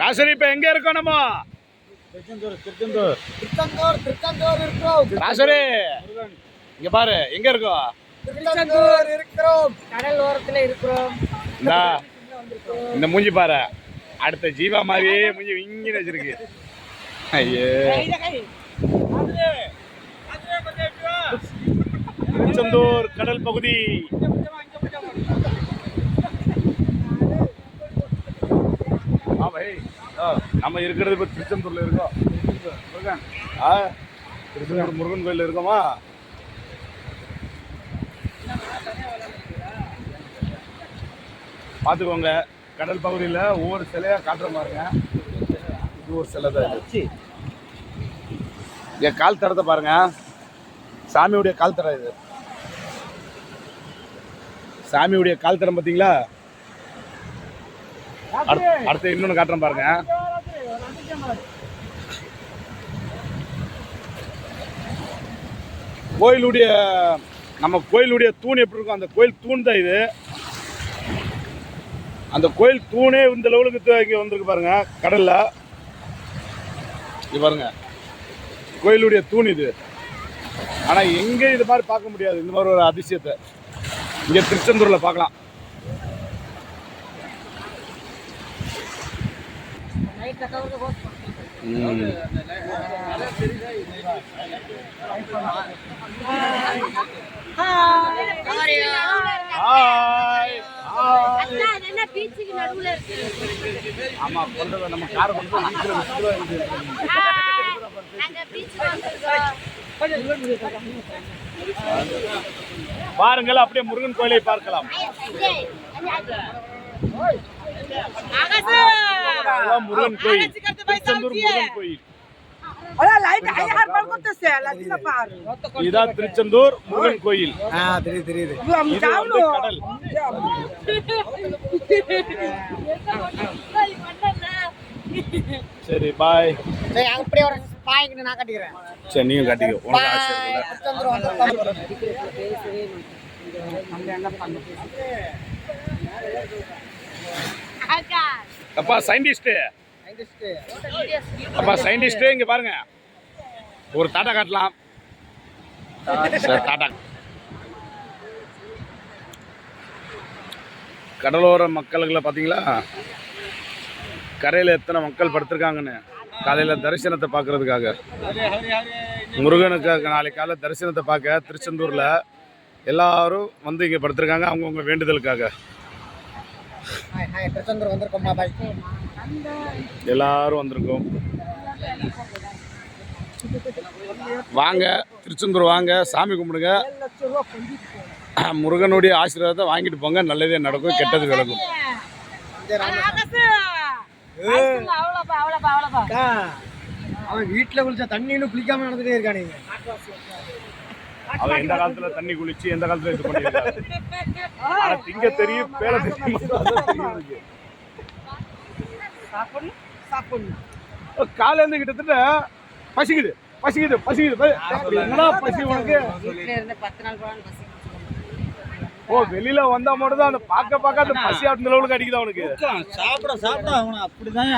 ராசரி இப்ப எங்க இருக்கோம் நம்ம? ராசரி இங்க பாரு, எங்க இருக்கோம்? கடல் ஓரத்துல இருக்கிறோம். இந்த மூஞ்சி பாரு, அடுத்த ஜீவா மாதிரியே மூஞ்சி இங்கே வச்சிருக்கு. ஐயோ, திருச்செந்தூர் கடல் பகுதி. நம்ம இருக்கிறது இப்ப திருச்செந்தூர்ல இருக்கோம். திருச்செந்தூர் முருகன் கோயில் இருக்கோமா? பார்த்துக்கோங்க, கடல் பகுதியில் ஒவ்வொரு சிலையா காட்டுற பாருங்க. இது ஒரு சிலை தான். என் கால் தடத்தை பாருங்க, சாமியுடைய கால் தடம். இது சாமியுடைய கால் தடம் பார்த்தீங்களா? அடுத்து இன்னொன்று காட்டுறேன் பாருங்க. கோயிலுடைய நம்ம கோயிலுடைய தூண் எப்படி இருக்கும், அந்த கோயில் தூண் தான் இது. அந்த கோயில் தூணே இந்த லெவலுக்கு இங்கே வந்திருக்கு பாருங்க, கடல்ல. இது பாருங்க, கோயிலுடைய தூண் இது. ஆனால் எங்கே இது மாதிரி பார்க்க முடியாது. இந்த மாதிரி ஒரு அதிசயத்தை இங்கே திருச்செந்தூரில் பார்க்கலாம். ஆமா, நம்ம காரை பாருங்கள், அப்படியே முருகன் கோயிலை பார்க்கலாம். முருகன் கோயில், திருச்செந்தூர் முருகன் கோயில். இதான் திருச்செந்தூர் முருகன் கோயில். தெரியுது. கடல். சரி, பாய். சரி, நீங்க காட்டிக்கோ. அப்பா சயின்டிஸ்ட், அப்பா சயின்டிஸ்ட், இங்க பாருங்க, ஒரு டாட்டா காட்டலாம். டாட்டா. கடலோர மக்களுக்குள்ள பார்த்தீங்களா, கரையில் எத்தனை மக்கள் படுத்திருக்காங்கன்னு. காலையில் தரிசனத்தை பார்க்கறதுக்காக, முருகனுக்காக நாளைக்கு காலை தரிசனத்தை பார்க்க திருச்செந்தூரில் எல்லாரும் வந்து இங்கே படுத்திருக்காங்க, அவங்கவுங்க வேண்டுதலுக்காக. எல்லாரும் வந்திருக்கோம். வாங்க, திருச்செந்தூர் வாங்க, சாமி கும்பிடுங்க, முருகனுடைய ஆசீர்வாதத்தை வாங்கிட்டு போங்க. நல்லதே நடக்கும், கெட்டது விலகும். அவன் வீட்டுல குளிச்சா தண்ணி குளிக்காம நடந்துட்டே இருக்கானே. அவன் எந்த காலத்துல தண்ணி குளிச்சு எந்த காலத்துல இது பண்ணிருக்கான். திங்க தெரியும், பேர தெரியும். காலையில இருந்து கிட்டத்தட்ட பசிக்குது பசிக்குது பசிக்குது. என்னடா பசி உனக்கு? ஓ, வெளியில வந்தா மட்டும் தான் அந்த பார்க்க அந்த பசி அந்த லெவலுக்கு அடிக்குது அவனுக்கு. சாப்பிட சாப்பிட அவனை அப்படிதான்